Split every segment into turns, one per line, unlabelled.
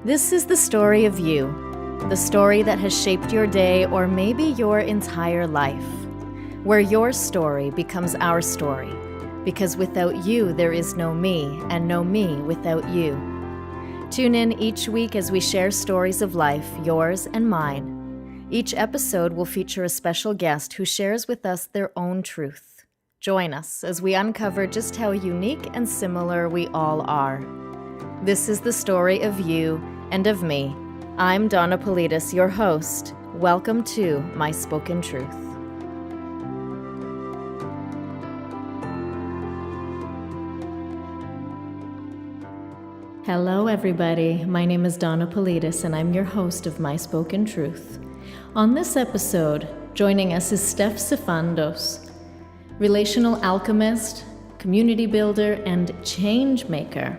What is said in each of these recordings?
This is the story of you, the story that has shaped your day or maybe your entire life, where your story becomes our story, because without you there is no me, and no me without you. Tune in each week as we share stories of life, yours and mine. Each episode will feature a special guest who shares with us their own truth. Join us as we uncover just how unique and similar we all are. This is the story of you and of me. I'm Donna Politis, your host. Welcome to My Spoken Truth. Hello, everybody. My name is Donna Politis, and I'm your host of My Spoken Truth. On this episode, joining us is Steph Sifandos, relational alchemist, community builder, and change maker.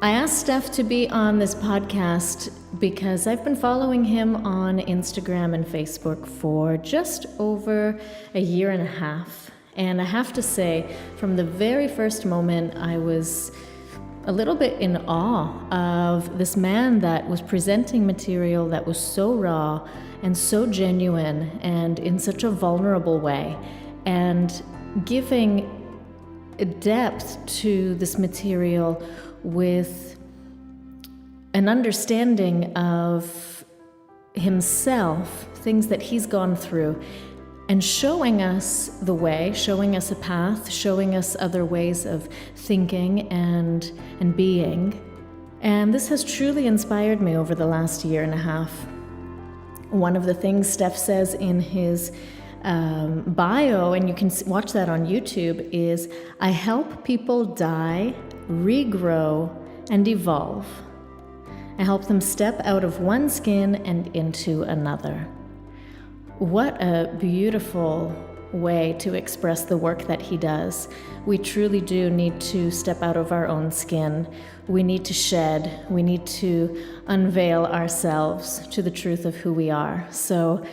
I asked Steph to be on this podcast because I've been following him on Instagram and Facebook for just over a year and a half. And I have to say, from the very first moment, I was a little bit in awe of this man that was presenting material that was so raw and so genuine and in such a vulnerable way, and giving depth to this material with an understanding of himself, things that he's gone through, and showing us the way, showing us a path, showing us other ways of thinking and being. And this has truly inspired me over the last year and a half. One of the things Steph says in his bio, and you can watch that on YouTube, is I help people die, regrow, and evolve. I help them step out of one skin and into another. What a beautiful way to express the work that he does. We truly do need to step out of our own skin. We need to shed. We need to unveil ourselves to the truth of who we are. So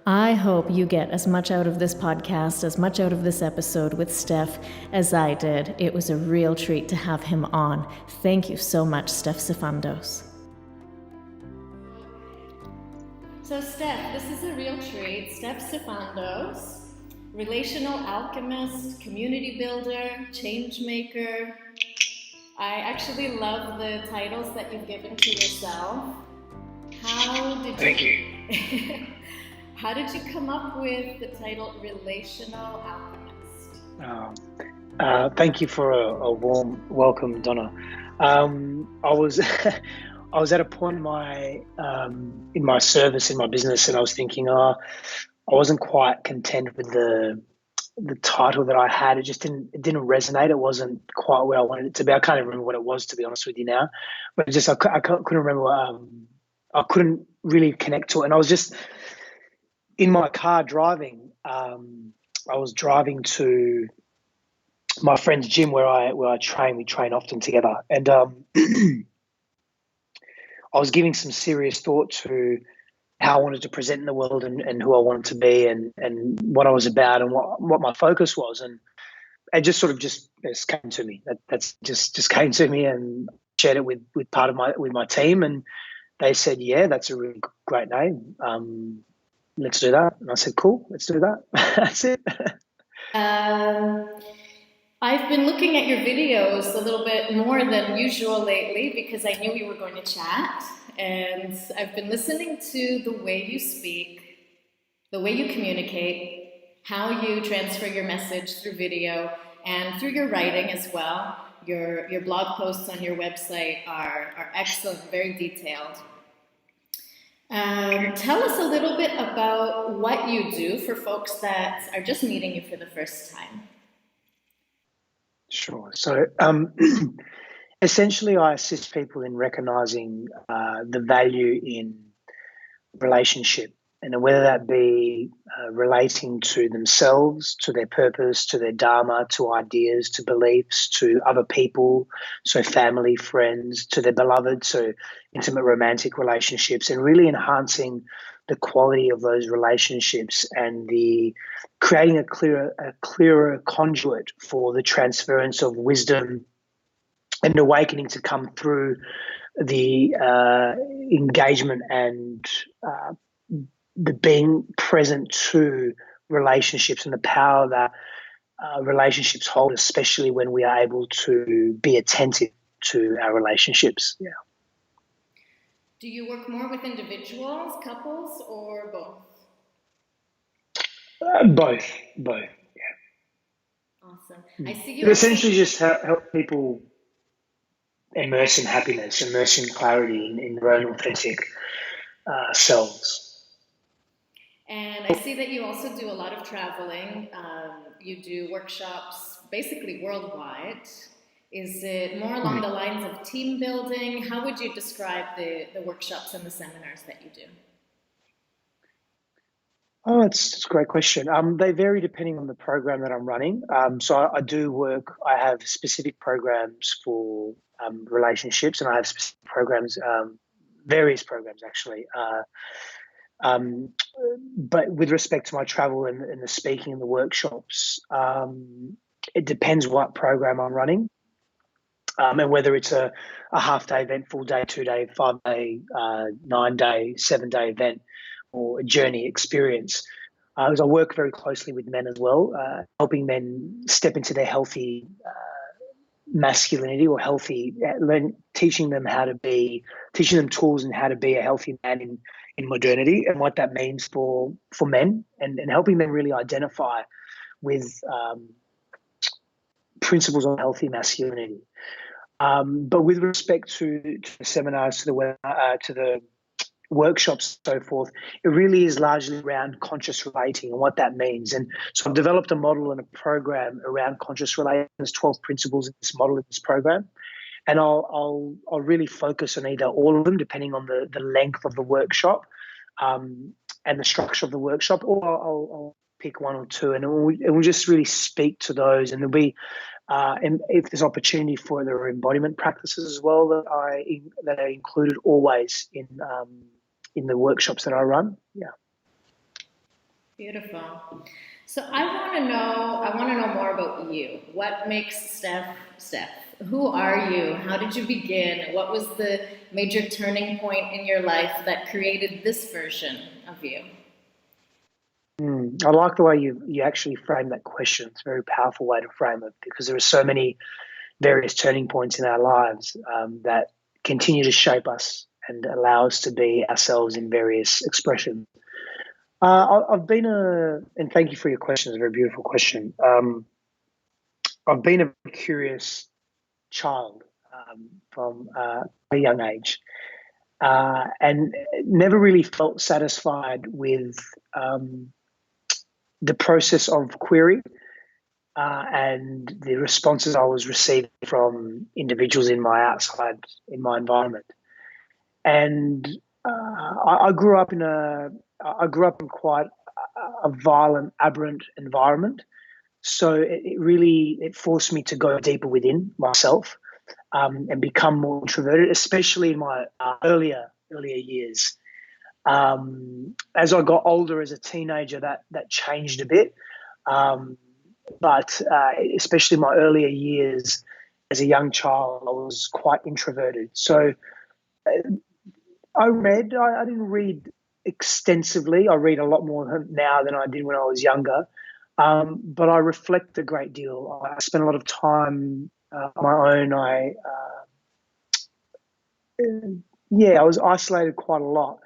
I hope you get as much out of this podcast, as much out of this episode with Steph as I did. It was a real treat to have him on. Thank you so much, Steph Sifandos. So Steph, this is a real treat. Steph Sifandos, relational alchemist, community builder, change maker. I actually love the titles that you've given to yourself.
Thank you.
How did you come up with the title Relational Alchemist?
Thank you for a warm welcome, Donna. I was I was at a point in my service, in my business, and I was thinking, I wasn't quite content with the title that I had. It didn't resonate. It wasn't quite where I wanted it to be. I can't even remember what it was, to be honest with you now. But I couldn't remember. I couldn't really connect to it, and I was just in my car driving. I was driving to my friend's gym where I train. We train often together, and I was giving some serious thought to how I wanted to present in the world and who I wanted to be and what I was about and what my focus was. And it just sort of just came to me. That's just came to me, and shared it with part of my team, and they said, yeah, that's a really great name. Let's do that. And I said, cool, let's do that. That's it.
I've been looking at your videos a little bit more than usual lately because I knew we were going to chat. And I've been listening to the way you speak, the way you communicate, how you transfer your message through video and through your writing as well. Your blog posts on your website are excellent, very detailed. Tell us a little bit about what you do for folks that are just meeting you for the first time.
Sure. So essentially I assist people in recognizing the value in relationship, and whether that be relating to themselves, to their purpose, to their dharma, to ideas, to beliefs, to other people, so family, friends, to their beloved, so intimate romantic relationships, and really enhancing the quality of those relationships and the creating a clearer conduit for the transference of wisdom and awakening to come through the engagement and the being present to relationships and the power that relationships hold, especially when we are able to be attentive to our relationships. Yeah.
Do you work more with individuals, couples, or both?
Both.
Awesome. I see you
Essentially just help people immerse in happiness, immerse in clarity, in their own authentic selves.
And I see that you also do a lot of traveling. You do workshops basically worldwide. Is it more along the lines of team building? How would you describe the workshops and the seminars that you do?
Oh, it's a great question. They vary depending on the program that I'm running. So I do work, I have specific programs for relationships, and I have specific programs, various programs actually. Um, but with respect to my travel and the speaking and the workshops, it depends what program I'm running. And whether it's a half-day event, full-day, 2-day, 5-day, 9-day, 7-day event, or a journey experience. Because I work very closely with men as well, helping men step into their healthy masculinity or healthy, teaching them tools and how to be a healthy man in modernity and what that means for men, and helping them really identify with principles of healthy masculinity. But with respect to the seminars, to the workshops, and so forth, it really is largely around conscious relating and what that means. And so I've developed a model and a program around conscious relating. There's 12 principles in this model, in this program. And I'll really focus on either all of them, depending on the length of the workshop and the structure of the workshop, or I'll pick one or two, and we'll just really speak to those. And there'll be, and if there's opportunity for, there are embodiment practices as well that are included always in the workshops that I run. Yeah.
Beautiful. So I want to know more about you. What makes Steph Steph? Who are you? How did you begin? What was the major turning point in your life that created this version of you?
I like the way you actually frame that question. It's a very powerful way to frame it, because there are so many various turning points in our lives that continue to shape us and allow us to be ourselves in various expressions. I've been and thank you for your question. It's a very beautiful question. I've been a curious child from a young age, and never really felt satisfied with the process of query and the responses I was receiving from individuals in my environment. And I grew up in quite a violent, aberrant environment. So it forced me to go deeper within myself and become more introverted, especially in my earlier years. As I got older, as a teenager, that changed a bit. But especially my earlier years as a young child, I was quite introverted. So I didn't read extensively. I read a lot more now than I did when I was younger. But I reflect a great deal. I spent a lot of time on my own. I was isolated quite a lot.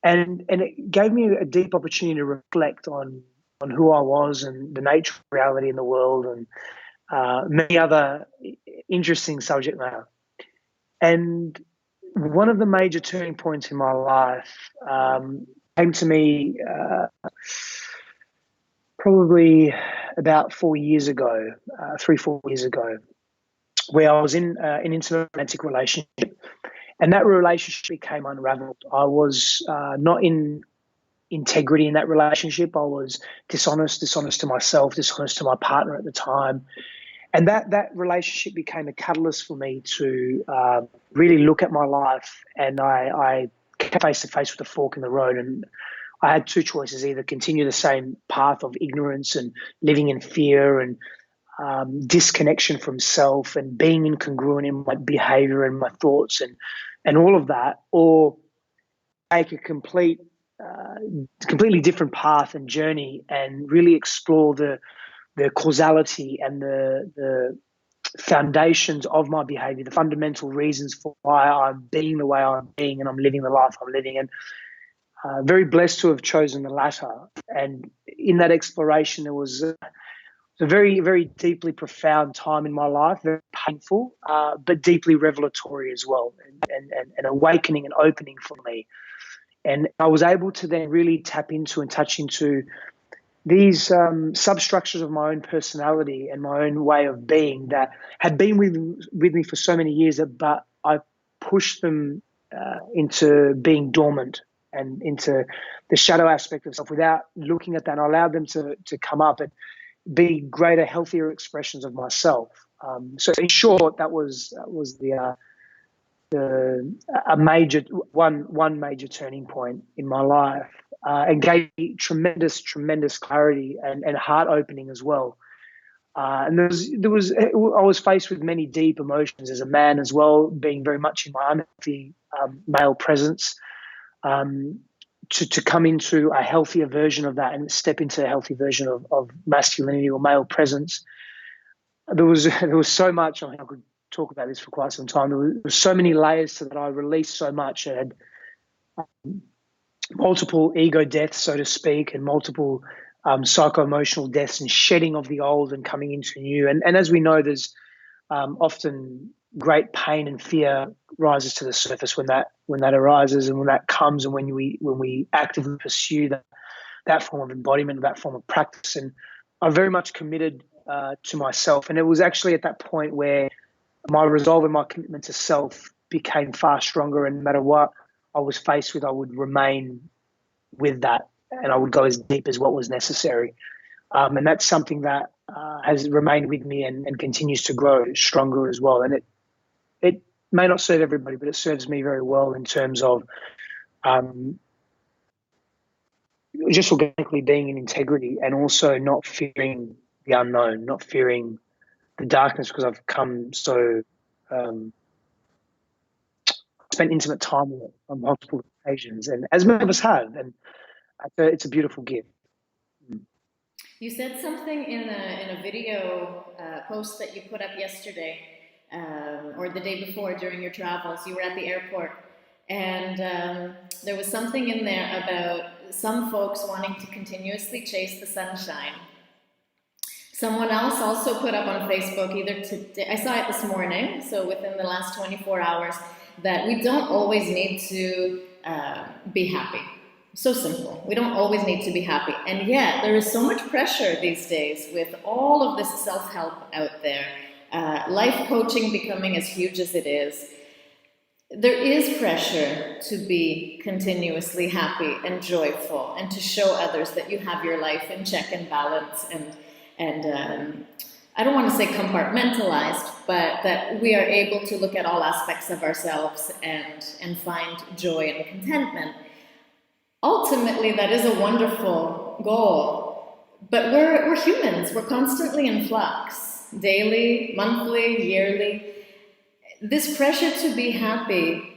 And it gave me a deep opportunity to reflect on who I was and the nature of reality in the world, and many other interesting subject matter. And one of the major turning points in my life came to me probably about 4 years ago, 3-4 years ago, where I was in an intimate romantic relationship. And that relationship became unraveled. I was not in integrity in that relationship. I was dishonest to myself, dishonest to my partner at the time. And that relationship became a catalyst for me to really look at my life. And I came face to face with a fork in the road. And I had two choices: either continue the same path of ignorance and living in fear and disconnection from self and being incongruent in my behavior and my thoughts and all of that, or take a completely different path and journey and really explore the causality and the foundations of my behavior, the fundamental reasons for why I'm being the way I'm being and I'm living the life I'm living. And very blessed to have chosen the latter. And in that exploration, there was a very, very deeply profound time in my life, very painful, but deeply revelatory as well, and awakening and opening for me. And I was able to then really tap into and touch into these substructures of my own personality and my own way of being that had been with me for so many years, but I pushed them into being dormant and into the shadow aspect of self without looking at that. I allowed them to come up and be greater, healthier expressions of myself. So in short, that was a major one major turning point in my life, and gave me tremendous clarity and heart opening as well. And I was faced with many deep emotions as a man as well, being very much in my unhealthy male presence. To come into a healthier version of that and step into a healthy version of masculinity or male presence. There was so much. I could talk about this for quite some time. There was so many layers to that. I released so much. I had multiple ego deaths, so to speak, and multiple psycho-emotional deaths and shedding of the old and coming into new. And as we know, there's often great pain and fear rises to the surface when that arises and when that comes, and when we actively pursue that form of embodiment, that form of practice. And I'm very much committed to myself. And it was actually at that point where my resolve and my commitment to self became far stronger. And no matter what I was faced with, I would remain with that, and I would go as deep as what was necessary. And that's something that has remained with me and continues to grow stronger as well. And it may not serve everybody, but it serves me very well in terms of just organically being in integrity and also not fearing the unknown, not fearing the darkness, because I've come so spent intimate time with it on multiple occasions, and as many of us have, and it's a beautiful gift.
You said something in a video post that you put up yesterday, or the day before during your travels. You were at the airport, and there was something in there about some folks wanting to continuously chase the sunshine. Someone else also put up on Facebook, either today, I saw it this morning, so within the last 24 hours, that we don't always need to be happy. So simple. We don't always need to be happy. And yet, there is so much pressure these days with all of this self-help out there, life coaching becoming as huge as it is. There is pressure to be continuously happy and joyful and to show others that you have your life in check and balance and I don't want to say compartmentalized, but that we are able to look at all aspects of ourselves and find joy and contentment. Ultimately, that is a wonderful goal, but we're humans. We're constantly in flux, daily, monthly, yearly. This pressure to be happy,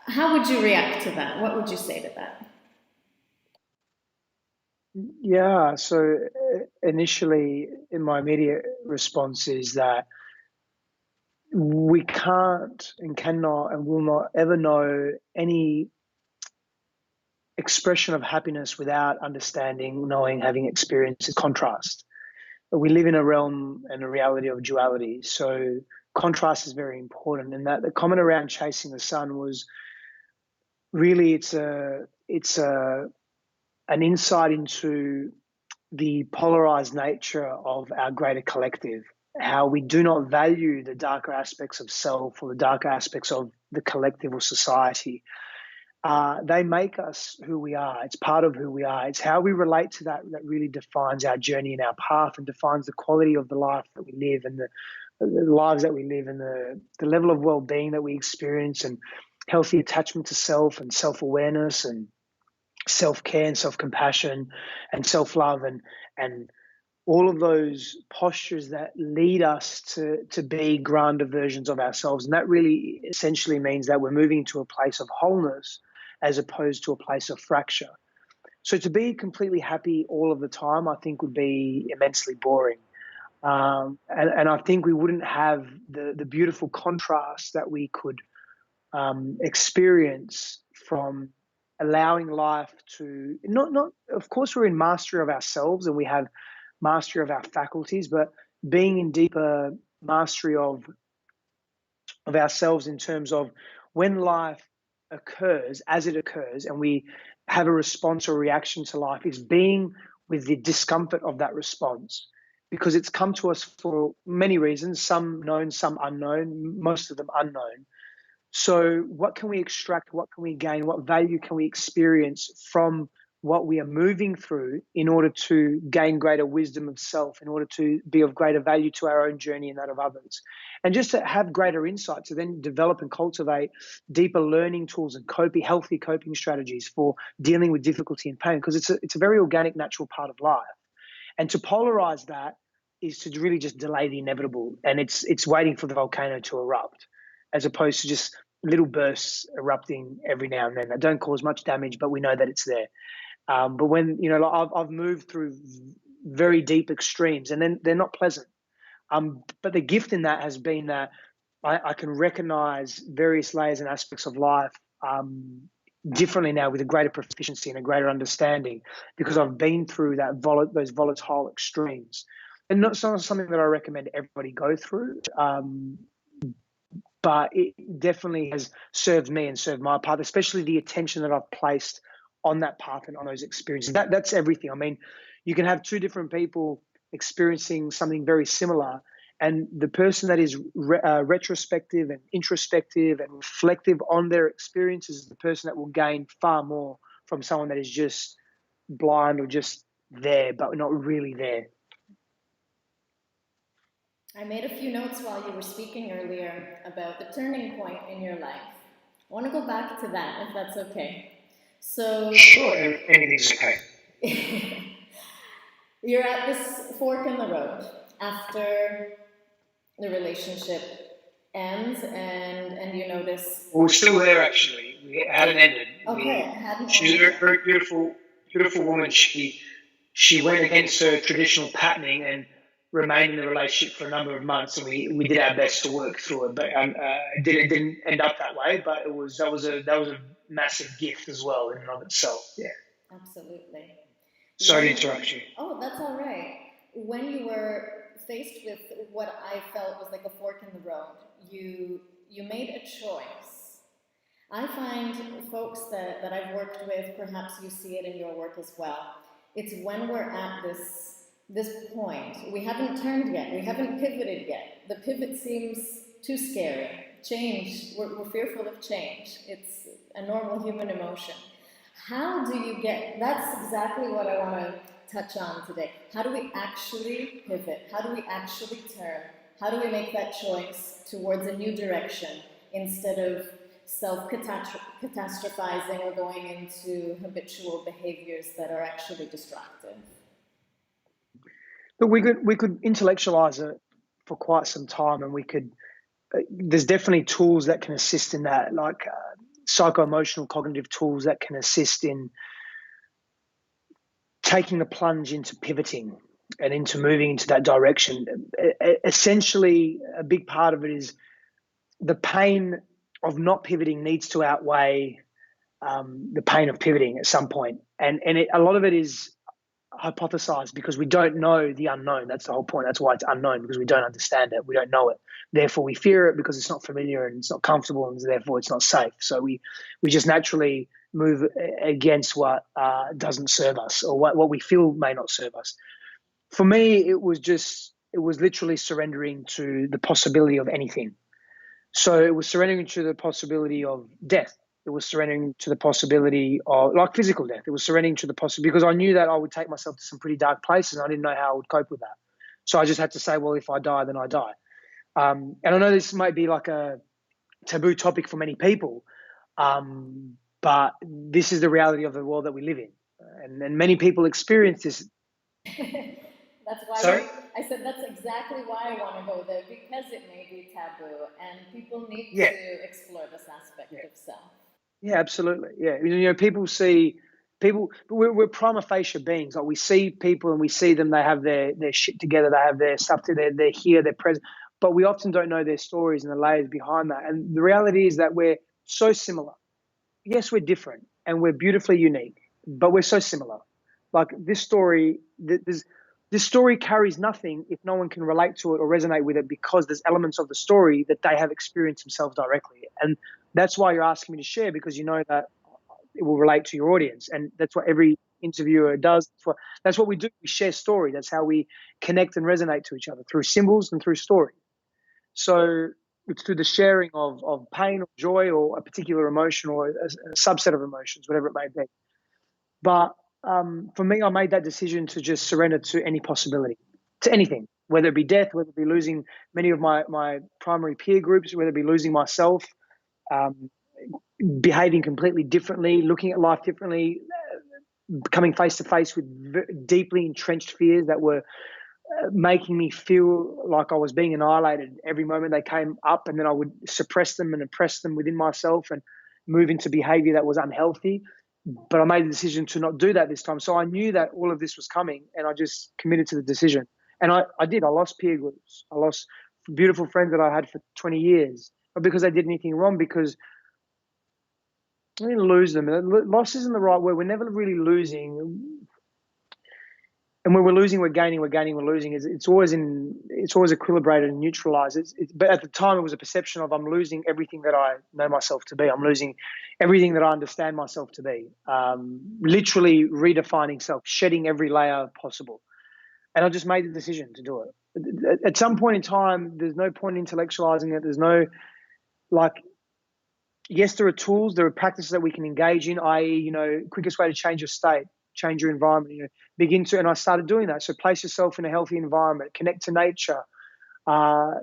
how would you react to that? What would you say to that?
Yeah, so initially, in my immediate response is that we can't and cannot and will not ever know any expression of happiness without understanding, knowing, having experienced contrast. We live in a realm and a reality of duality, so contrast is very important. And that the comment around chasing the sun was really it's an insight into the polarized nature of our greater collective, how we do not value the darker aspects of self or the darker aspects of the collective or society. They make us who we are. It's part of who we are. It's how we relate to that that really defines our journey and our path and defines the quality of the life that we live and the lives that we live and the level of well-being that we experience and healthy attachment to self and self-awareness and self-care and self-compassion and self-love and all of those postures that lead us to be grander versions of ourselves. And that really essentially means that we're moving to a place of wholeness as opposed to a place of fracture. So to be completely happy all of the time, I think would be immensely boring. And I think we wouldn't have the beautiful contrast that we could experience from allowing life to not of course we're in mastery of ourselves and we have mastery of our faculties, but being in deeper mastery of ourselves in terms of when life occurs, as it occurs, and we have a response or reaction to life, is being with the discomfort of that response, because it's come to us for many reasons, some known, some unknown, most of them unknown. So what can we extract? What can we gain? What value can we experience from what we are moving through in order to gain greater wisdom of self, in order to be of greater value to our own journey and that of others? And just to have greater insight, to then develop and cultivate deeper learning tools and healthy coping strategies for dealing with difficulty and pain, because it's a very organic, natural part of life. And to polarize that is to really just delay the inevitable. And it's waiting for the volcano to erupt, as opposed to just little bursts erupting every now and then that don't cause much damage, but we know that it's there. But when, like I've moved through very deep extremes, and then they're not pleasant. But the gift in that has been that I can recognize various layers and aspects of life differently now, with a greater proficiency and a greater understanding, because I've been through those volatile extremes. And not something that I recommend everybody go through. But it definitely has served me and served my path, especially the attention that I've placed on that path and on those experiences. That's everything. I mean, you can have two different people experiencing something very similar, and the person that is retrospective and introspective and reflective on their experiences is the person that will gain far more from someone that is just blind or just there, but not really there.
I made a few notes while you were speaking earlier about the turning point in your life. I want to go back to that, if that's okay. So,
sure, anything's okay.
You're at this fork in the road after the relationship ends, and you notice.
Well, we're still there, actually. We hadn't ended.
Okay,
she's a very beautiful woman. She went against her traditional patterning and remained in the relationship for a number of months, and we did our best to work through it. But it didn't end up that way. But that was a massive gift as well in and of itself. Yeah.
Absolutely.
Sorry to interrupt you.
Oh, that's all right. When you were faced with what I felt was like a fork in the road, you made a choice. I find folks that I've worked with, perhaps you see it in your work as well. It's when we're at this point, we haven't turned yet, we haven't pivoted yet. The pivot seems too scary. Change, we're fearful of change. It's a normal human emotion. How do you that's exactly what I want to touch on today. How do we actually pivot? How do we actually turn? How do we make that choice towards a new direction instead of self-catastrophizing or going into habitual behaviors that are actually destructive?
But we could intellectualize it for quite some time, and there's definitely tools that can assist in that, like psycho-emotional cognitive tools that can assist in taking the plunge into pivoting and into moving into that direction. Essentially, a big part of it is the pain of not pivoting needs to outweigh the pain of pivoting at some point. And a lot of it is hypothesized because we don't know the unknown. That's the whole point. That's why it's unknown, because we don't understand it. We don't know it. Therefore, we fear it because it's not familiar and it's not comfortable, and therefore it's not safe. So we just naturally move against what doesn't serve us, or what we feel may not serve us. For me, it was literally surrendering to the possibility of anything. So it was surrendering to the possibility of death. It was surrendering to the possibility of, like, physical death. It was surrendering to the possibility, because I knew that I would take myself to some pretty dark places, and I didn't know how I would cope with that. So I just had to say, well, if I die, then I die. And I know this might be like a taboo topic for many people, but this is the reality of the world that we live in. And many people experience this.
That's why
Sorry?
I said that's exactly why I want to go there, because it may be taboo and people need
Yeah,
to explore this aspect
yeah,
of self.
yeah, absolutely. Yeah, people see people. We're prima facie beings. Like we see people and we see them. They have their shit together. They have their stuff together. They're here. They're present. But we often don't know their stories and the layers behind that. And the reality is that we're so similar. Yes, we're different and we're beautifully unique, but we're so similar. Like this story carries nothing if no one can relate to it or resonate with it, because there's elements of the story that they have experienced themselves directly. And that's why you're asking me to share, because you know that it will relate to your audience. And that's what every interviewer does. That's what we do. We share story. That's how we connect and resonate to each other, through symbols and through story. So it's through the sharing of pain or joy or a particular emotion or a subset of emotions, whatever it may be. But for me, I made that decision to just surrender to any possibility, to anything, whether it be death, whether it be losing many of my primary peer groups, whether it be losing myself, um, behaving completely differently, looking at life differently, coming face to face with deeply entrenched fears that were making me feel like I was being annihilated every moment they came up, and then I would suppress them and oppress them within myself and move into behavior that was unhealthy. But I made the decision to not do that this time. So I knew that all of this was coming, and I just committed to the decision. And I did. I lost peer groups. I lost beautiful friends that I had for 20 years, not because they did anything wrong, because I didn't lose them. Loss isn't the right word. We're never really losing. And when we're losing, we're gaining. We're gaining, we're losing. It's always equilibrated and neutralized. But at the time, it was a perception of I'm losing everything that I know myself to be. I'm losing everything that I understand myself to be. Literally redefining self, shedding every layer possible. And I just made the decision to do it. At some point in time, there's no point in intellectualizing it. There's no, like, yes, there are tools, there are practices that we can engage in, i.e., quickest way to change your state, change your environment, and I started doing that. So place yourself in a healthy environment, connect to nature, uh,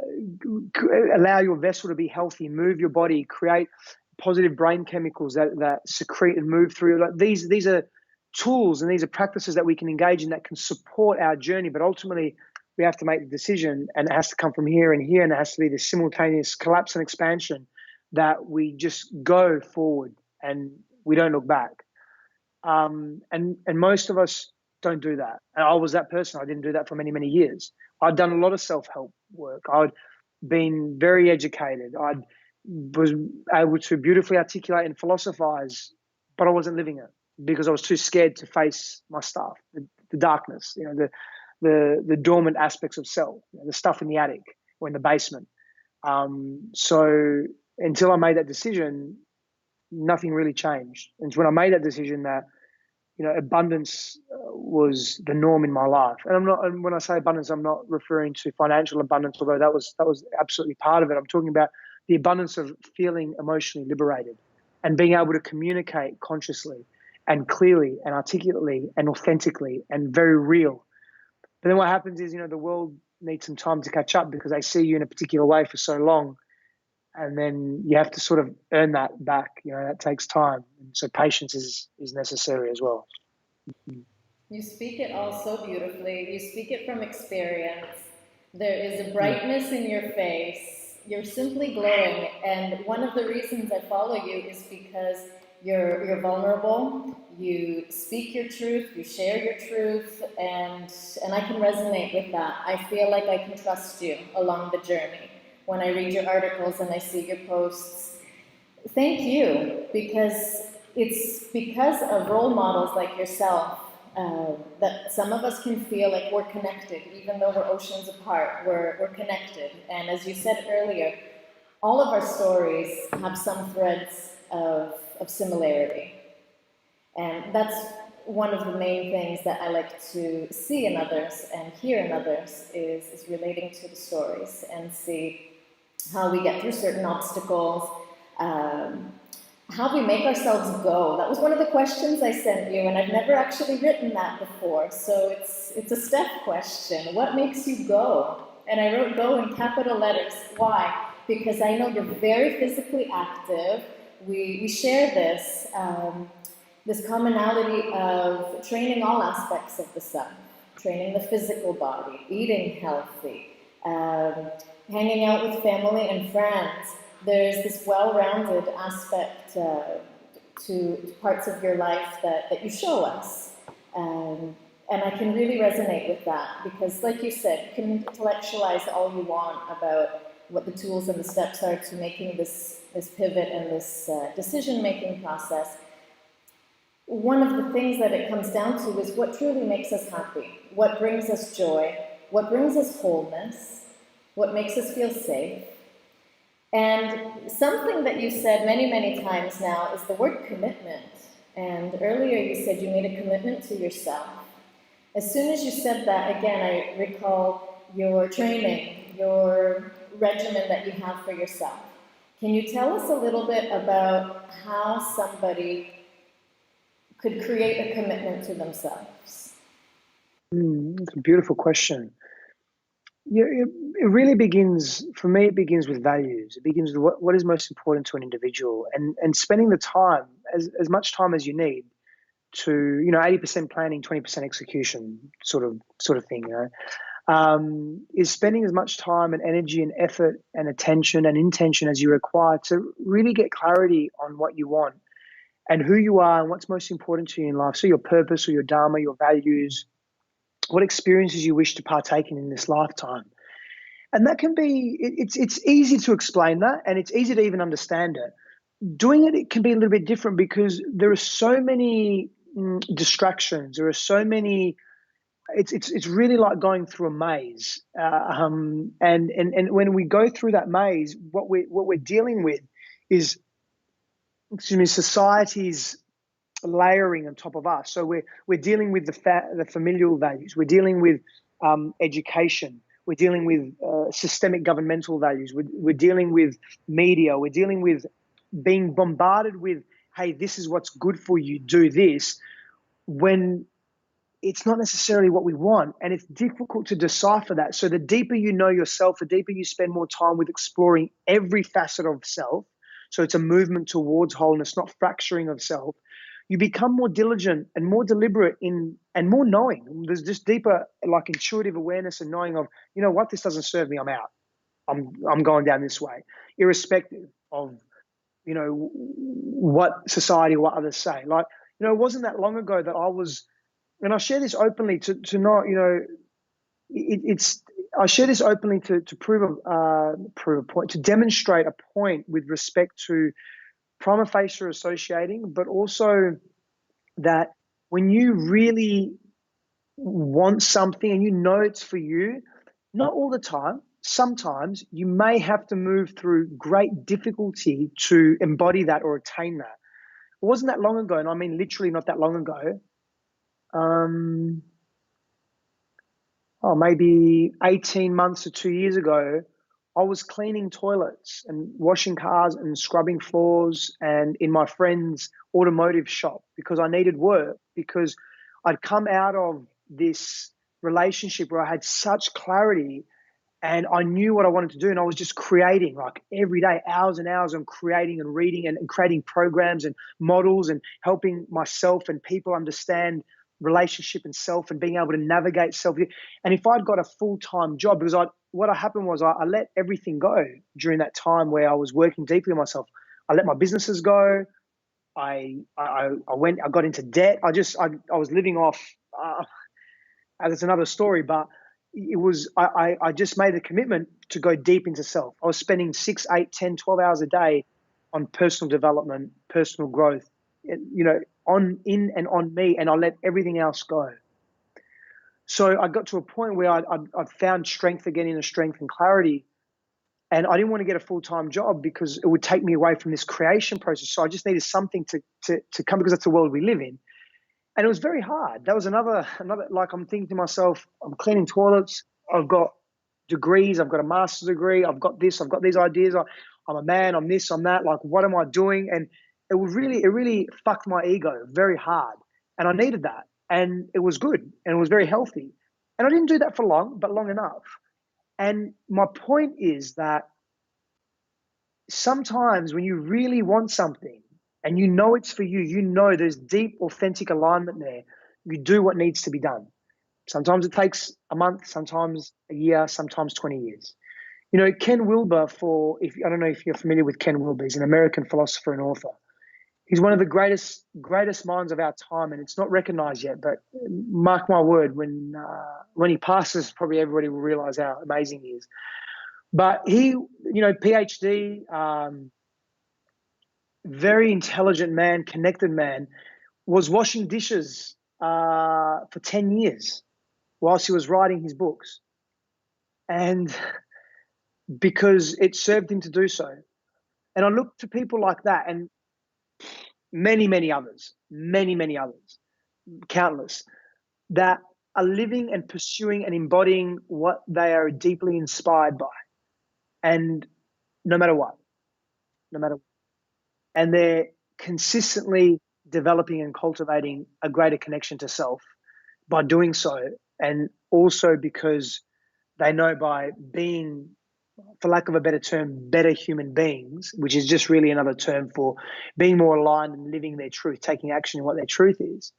allow your vessel to be healthy, move your body, create positive brain chemicals that secrete and move through. Like these are tools and these are practices that we can engage in that can support our journey. But ultimately, we have to make the decision, and it has to come from here and here, and it has to be this simultaneous collapse and expansion that we just go forward and we don't look back. And most of us don't do that. And I was that person. I didn't do that for many, many years. I'd done a lot of self-help work. I'd been very educated. I was able to beautifully articulate and philosophize, but I wasn't living it because I was too scared to face my stuff, the darkness, the dormant aspects of self, the stuff in the attic or in the basement. So until I made that decision, nothing really changed. And it's when I made that decision that abundance was the norm in my life. And when I say abundance, I'm not referring to financial abundance, although that was absolutely part of it. I'm talking about the abundance of feeling emotionally liberated and being able to communicate consciously and clearly and articulately and authentically and very real. But then what happens is, the world needs some time to catch up because they see you in a particular way for so long. And then you have to sort of earn that back. That takes time. And so patience is necessary as well.
You speak it all so beautifully. You speak it from experience. There is a brightness in your face. You're simply glowing. And one of the reasons I follow you is because you're vulnerable. You speak your truth. You share your truth, and I can resonate with that. I feel like I can trust you along the journey when I read your articles and I see your posts. Thank you, because it's because of role models like yourself that some of us can feel like we're connected, even though we're oceans apart, we're connected. And as you said earlier, all of our stories have some threads of similarity. And that's one of the main things that I like to see in others and hear in others is relating to the stories and see how we get through certain obstacles, how we make ourselves go. That was one of the questions I sent you, and I've never actually written that before. So it's a Steph question. What makes you go? And I wrote go in capital letters. Why? Because I know you're very physically active. We share this commonality of training all aspects of the self. training the physical body, eating healthy, hanging out with family and friends. There's this well-rounded aspect to parts of your life that you show us. And I can really resonate with that because, like you said, you can intellectualize all you want about what the tools and the steps are to making this pivot and this decision-making process. One of the things that it comes down to is what truly makes us happy, what brings us joy, what brings us wholeness, what makes us feel safe. And something that you said many, many times now is the word commitment. And earlier you said you made a commitment to yourself. As soon as you said that, again, I recall your training, your regimen that you have for yourself. Can you tell us a little bit about how somebody could create a commitment to themselves?
It's a beautiful question. Yeah, it really begins, for me, it begins with values. It begins with what is most important to an individual, and spending the time, as much time as you need to, 80% planning, 20% execution sort of thing, is spending as much time and energy and effort and attention and intention as you require to really get clarity on what you want and who you are and what's most important to you in life. So your purpose or your dharma, your values, what experiences you wish to partake in this lifetime. And that can be, it's easy to explain that, and it's easy to even understand it. Doing it can be a little bit different because there are so many distractions. There are so many, it's really like going through a maze. And when we go through that maze, what we're dealing with is, society's layering on top of us. So we're dealing with the familial values. We're dealing with education. We're dealing with systemic governmental values. We're dealing with media. We're dealing with being bombarded with, hey, this is what's good for you, do this, when it's not necessarily what we want. And it's difficult to decipher that. So the deeper you know yourself, the deeper you spend more time with exploring every facet of self. So it's a movement towards wholeness, not fracturing of self. You become more diligent and more deliberate and more knowing. There's just deeper, like, intuitive awareness and knowing of, you know what, this doesn't serve me, I'm out. I'm going down this way, irrespective of, what society, what others say. Like, it wasn't that long ago that I was, and I share this openly to not, I share this openly to prove a point, to demonstrate a point with respect to prima facie associating, but also that when you really want something and you know it's for you, not all the time, sometimes you may have to move through great difficulty to embody that or attain that. It wasn't that long ago, and I mean literally not that long ago. Maybe 18 months or 2 years ago, I was cleaning toilets and washing cars and scrubbing floors and in my friend's automotive shop because I needed work, because I'd come out of this relationship where I had such clarity and I knew what I wanted to do, and I was just creating, like, every day, hours and hours on creating and reading and creating programs and models and helping myself and people understand relationship and self and being able to navigate self. And if I'd got a full-time job, because what happened was I let everything go during that time where I was working deeply on myself. I let my businesses go. I got into debt. I was living off, that's another story, but it was, I just made a commitment to go deep into self. I was spending 6, 8, 10, 12 hours a day on personal development, personal growth, on me, and I let everything else go. So I got to a point where I found strength again, inner strength and clarity, and I didn't want to get a full-time job because it would take me away from this creation process. So I just needed something to come, because that's the world we live in. And it was very hard. That was another, like, I'm thinking to myself, I'm cleaning toilets, I've got degrees, I've got a master's degree, I've got this, I've got these ideas, I'm a man, I'm this, I'm that, like, what am I doing? And it really fucked my ego very hard. And I needed that. And it was good and it was very healthy. And I didn't do that for long, but long enough. And my point is that sometimes when you really want something and you know it's for you, there's deep, authentic alignment there, you do what needs to be done. Sometimes it takes a month, sometimes a year, sometimes 20 years. Ken Wilber, I don't know if you're familiar with Ken Wilber, he's an American philosopher and author. He's one of the greatest minds of our time, and it's not recognized yet. But mark my word, when he passes, probably everybody will realize how amazing he is. But he, PhD, very intelligent man, connected man, was washing dishes for 10 years whilst he was writing his books, and because it served him to do so. And I look to people like that, and many others, countless, that are living and pursuing and embodying what they are deeply inspired by. And no matter what, and they're consistently developing and cultivating a greater connection to self by doing so. And also because they know by being, for lack of a better term, better human beings, which is just really another term for being more aligned and living their truth, taking action in what their truth is,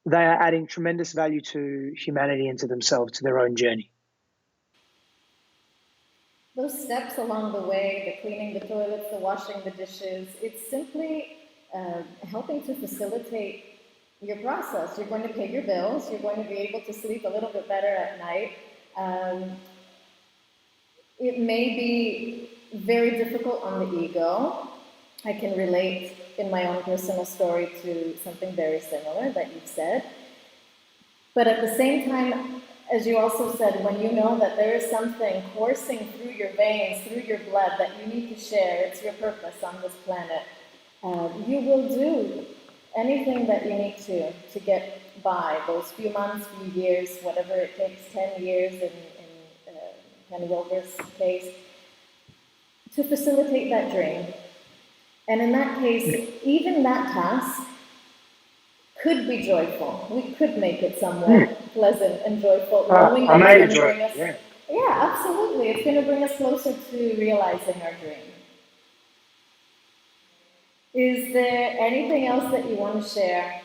they are adding tremendous value to humanity and to themselves, to their own journey.
Those steps along the way, the cleaning the toilets, the washing the dishes, it's simply helping to facilitate your process. You're going to pay your bills. You're going to be able to sleep a little bit better at night. It may be very difficult on the ego. I can relate in my own personal story to something very similar that you've said. But at the same time, as you also said, when you know that there is something coursing through your veins, through your blood that you need to share, it's your purpose on this planet, you will do anything that you need to get by those few months, few years, whatever it takes, 10 years in Ken Wilber's case, to facilitate that dream. And in that case, even that task could be joyful. We could make it somewhat pleasant and joyful, knowing that it's going to bring us. Yeah, absolutely. It's going to bring us closer to realizing our dream. Is there anything else that you want to share?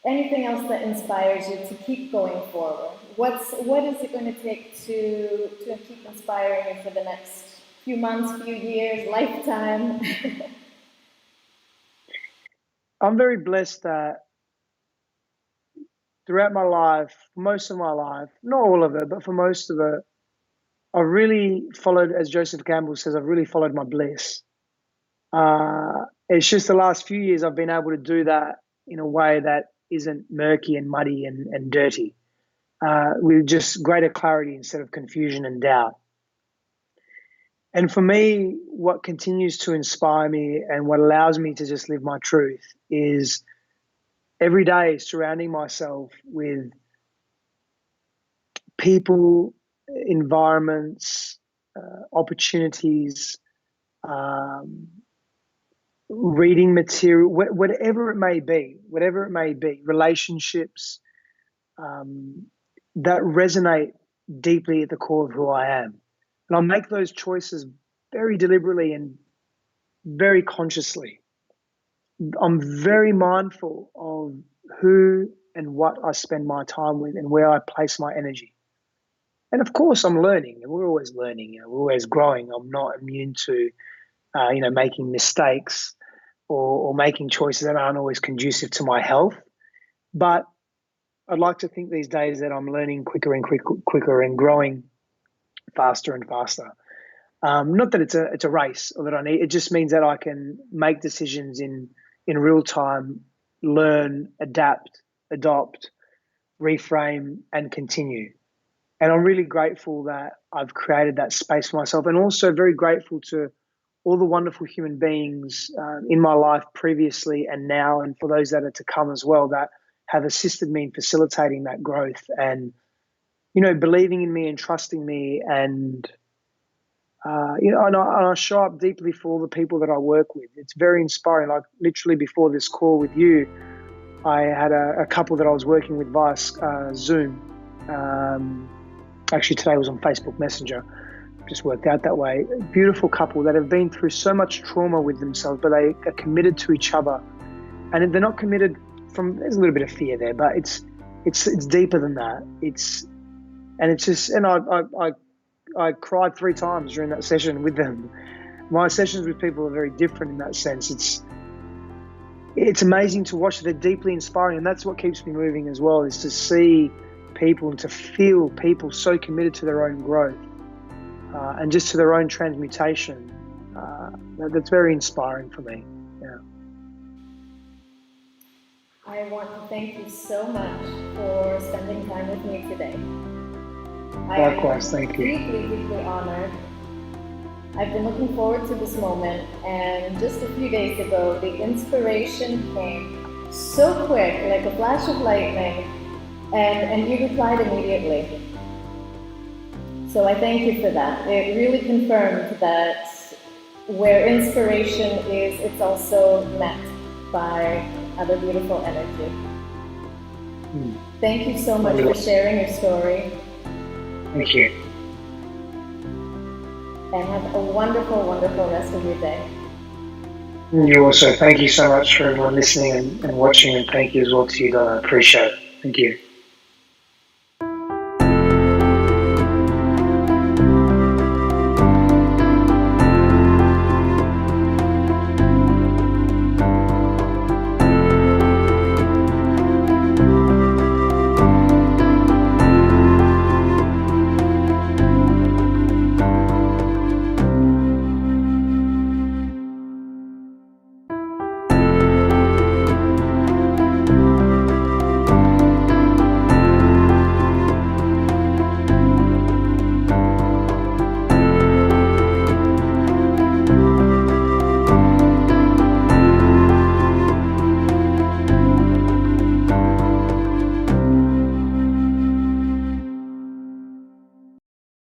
Anything else that inspires you to keep going forward? What is it going to take to keep inspiring you for the next few months, few years, lifetime?
I'm very blessed that throughout my life, most of my life, not all of it, but for most of it, I've really followed, as Joseph Campbell says, I've really followed my bliss. It's just the last few years I've been able to do that in a way that isn't murky and muddy and dirty, with just greater clarity instead of confusion and doubt. And for me, what continues to inspire me and what allows me to just live my truth is every day surrounding myself with people, environments, opportunities, reading material, whatever it may be, relationships that resonate deeply at the core of who I am. And I'll make those choices very deliberately and very consciously. I'm very mindful of who and what I spend my time with and where I place my energy. And of course, I'm learning, and we're always learning. We're always growing. I'm not immune to, making mistakes or making choices that aren't always conducive to my health. But I'd like to think these days that I'm learning quicker and quicker and growing faster and faster. Not that it's a race or that I need. It just means that I can make decisions in real time, learn, adapt, adopt, reframe, and continue. And I'm really grateful that I've created that space for myself, and also very grateful to all the wonderful human beings in my life previously and now, and for those that are to come as well, that have assisted me in facilitating that growth and, believing in me and trusting me. And, and I show up deeply for all the people that I work with. It's very inspiring. Like literally before this call with you, I had a couple that I was working with via Zoom. Actually, today was on Facebook Messenger. Just worked out that way. A beautiful couple that have been through so much trauma with themselves, but they are committed to each other. And they're not committed there's a little bit of fear there, but it's it's deeper than that. I cried 3 times during that session with them. My sessions with people are very different in that sense. It's amazing to watch. They're deeply inspiring, and that's what keeps me moving as well, is to see people and to feel people so committed to their own growth and just to their own transmutation. That's very inspiring for me. Yeah.
I want to thank you so much for spending time with me today.
Likewise, thank you.
I'm deeply honored. I've been looking forward to this moment, and just a few days ago, the inspiration came so quick, like a flash of lightning, and you replied immediately. So I thank you for that. It really confirmed that where inspiration is, it's also met by other beautiful energy. Thank you so much for sharing your story.
Thank you.
And have a wonderful, wonderful rest of your day.
You also. Thank you so much for everyone listening and watching, and thank you as well to you, Donna. I appreciate it. Thank you.